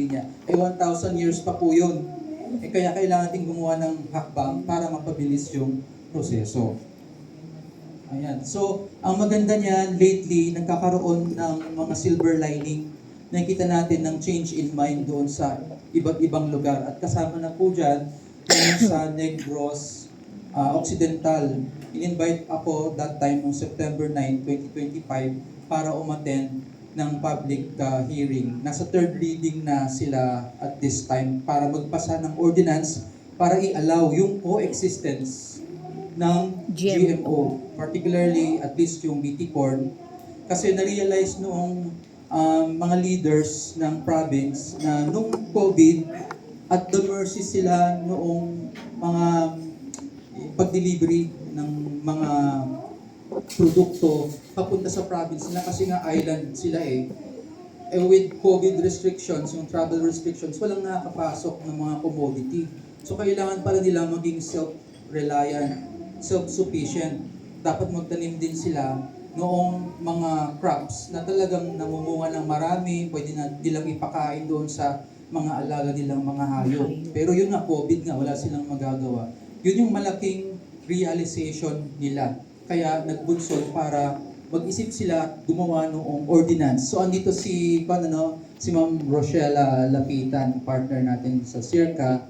niya, ay 1,000 years pa po yun. Kaya kailangan natin gumawa ng hakbang para mapabilis yung proseso. Ayan. So, ang maganda niyan, lately, nagkakaroon ng mga silver lining. Nakikita natin ng change in mind doon sa iba't ibang lugar. At kasama na po dyan, yung sa Negros Occidental. In-invite ako that time noong September 9, 2025 para umattend ng public hearing. Nasa third reading na sila at this time para magpasa ng ordinance para i-allow yung coexistence ng GMO, particularly at least yung BT corn, kasi na-realize noong mga leaders ng province na nung COVID at the mercy sila noong mga pag-delivery ng mga produkto papunta sa province nila kasi nga island sila with COVID restrictions, yung travel restrictions, walang nakakapasok ng mga commodity. So kailangan pala nila maging self-reliant, self-sufficient. Dapat magtanim din sila noong mga crops na talagang namumunga ng marami, pwede na nilang ipakain doon sa mga alaga nilang mga hayop. Pero yun nga, COVID nga, wala silang magagawa. Yun yung malaking realization nila. Kaya nagbunsod para mag-isip sila at gumawa noong ordinance. So andito si Ma'am Rochella Lapitan, partner natin sa CIRCA,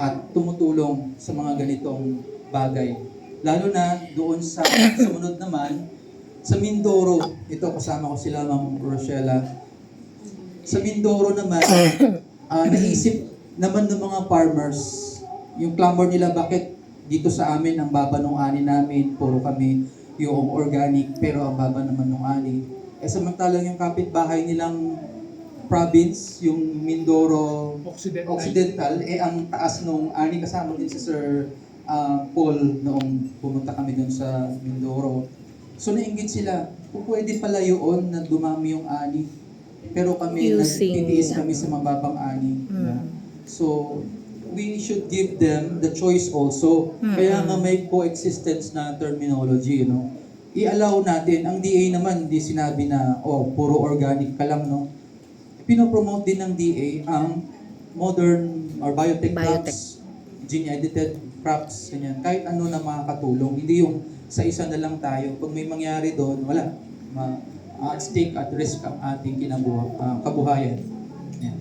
at tumutulong sa mga ganitong bagay. Lalo na doon sa sumunod naman, sa Mindoro, ito kasama ko sila Ma'am Rochella. Sa Mindoro naman, naisip naman ng mga farmers, yung clamor nila, bakit dito sa amin ang baba ng ani namin, puro kami yung organic, pero ang baba naman ng ani. Samantalang yung kapitbahay nilang province, yung Mindoro Occidental, ang taas nung ani, kasama din si Sir Paul noong pumunta kami dun sa Mindoro. So nainggit sila, pwede pala yun na dumami yung ani, pero kami nagtitiis kami sa mababang ani. So we should give them the choice also. Kaya nga may coexistence na terminology, I-allow natin. Ang DA naman, hindi sinabi na, puro organic ka lang, Pinopromote din ng DA ang modern or biotech crops, gene-edited crops, ganyan. Kahit ano na makakatulong. Hindi yung sa isa na lang tayo. Pag may mangyari doon, wala. At stake, at risk ang ating kabuhayan. Yan.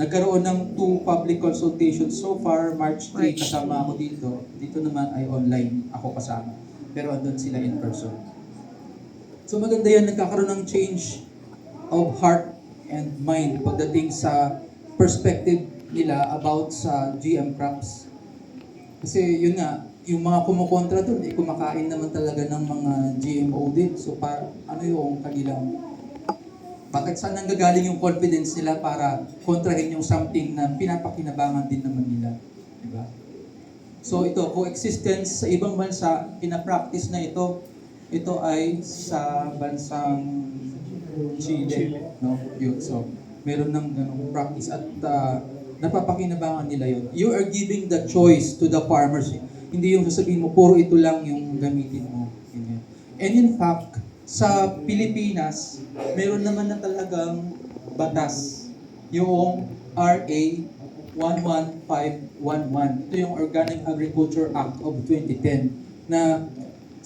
Nagkaroon ng 2 public consultations so far, March 3 kasama ako dito. Dito naman ay online, ako kasama. Pero andun sila in person. So maganda yan, nagkakaroon ng change of heart and mind pagdating sa perspective nila about sa GM crops. Kasi yun nga, yung mga kumukontra dun, kumakain naman talaga ng mga GMO din. So ano yung kanilang, bakit saan nanggagaling yung confidence nila para kontrahin yung something na pinapakinabangan din naman nila? Diba? So ito, coexistence sa ibang bansa, pinapractice na ito. Ito ay sa bansang Chile. So, meron ng ganung practice at napapakinabangan nila yun. You are giving the choice to the farmers. Hindi yung sasabihin mo, puro ito lang yung gamitin mo. And in fact, sa Pilipinas, meron naman na talagang batas. Yung RA 11511. Ito yung Organic Agriculture Act of 2010 na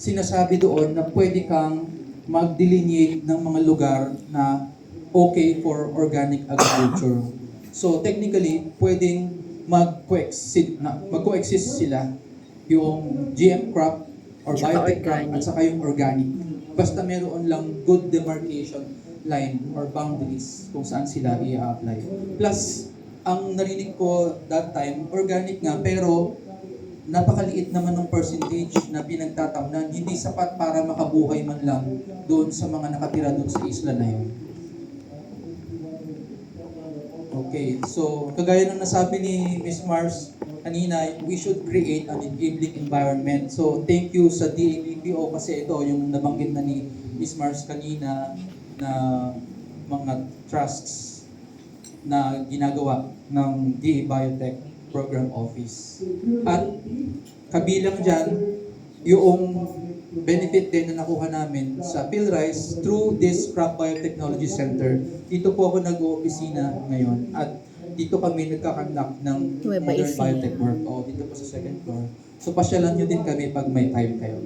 sinasabi doon na pwede kang mag-delineate ng mga lugar na okay for organic agriculture. So technically, pwedeng mag-coexist sila yung GM crop or biotech crop at saka yung organic. Basta meron lang good demarcation line or boundaries kung saan sila i-apply. Plus, ang narinig ko that time, organic nga, pero napakaliit naman ng percentage na pinagtatamnan, hindi sapat para makabuhay man lang doon sa mga nakatira doon sa isla na yun. Okay, so kagaya ng nasabi ni Ms. Mars kanina, we should create an enabling environment. So thank you sa DABPO kasi ito yung nabanggit na ni Ms. Mars kanina na mga trusts na ginagawa ng DA Biotech Program Office. At kabilang dyan, yung benefit din na nakuha namin sa PhilRise through this Crop Biotechnology Center. Dito po ako nag-oopisina ngayon at dito kami nagkakandak ng Nueva modern Ecija. biotech work. Dito po sa second floor. So pasyalan nyo din kami pag may time kayo.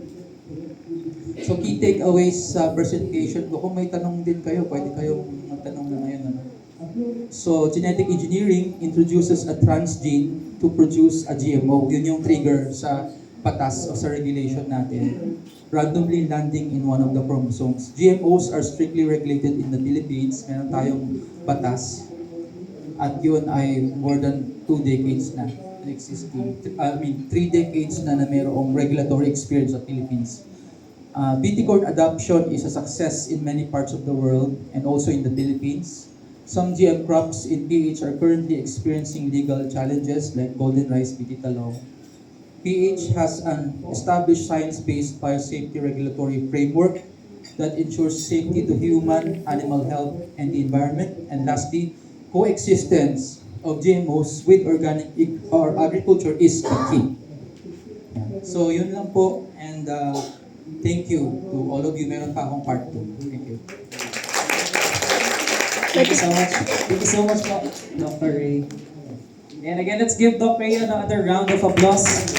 So key takeaways sa presentation ko, kung may tanong din kayo, pwede kayong magtanong na ngayon. Ano? So genetic engineering introduces a transgene to produce a GMO. Yun yung trigger sa batas o sa regulation natin. Randomly landing in one of the chromosomes. GMOs are strictly regulated in the Philippines. Meron tayong batas. At yun ay more than 2 decades na existing. 3 decades na mayroong regulatory experience sa Philippines. BT corn adoption is a success in many parts of the world and also in the Philippines. Some GM crops in PH are currently experiencing legal challenges like golden rice, BT talong. PH has an established science-based biosafety regulatory framework that ensures safety to human, animal health, and the environment. And lastly, coexistence of GMOs with organic or agriculture is the key. So yun lang po, and thank you to all of you. Meron pa akong part 2. Thank you. Thank you so much. Thank you so much, Dr. Ray. And again, let's give Dr. Ray another round of applause.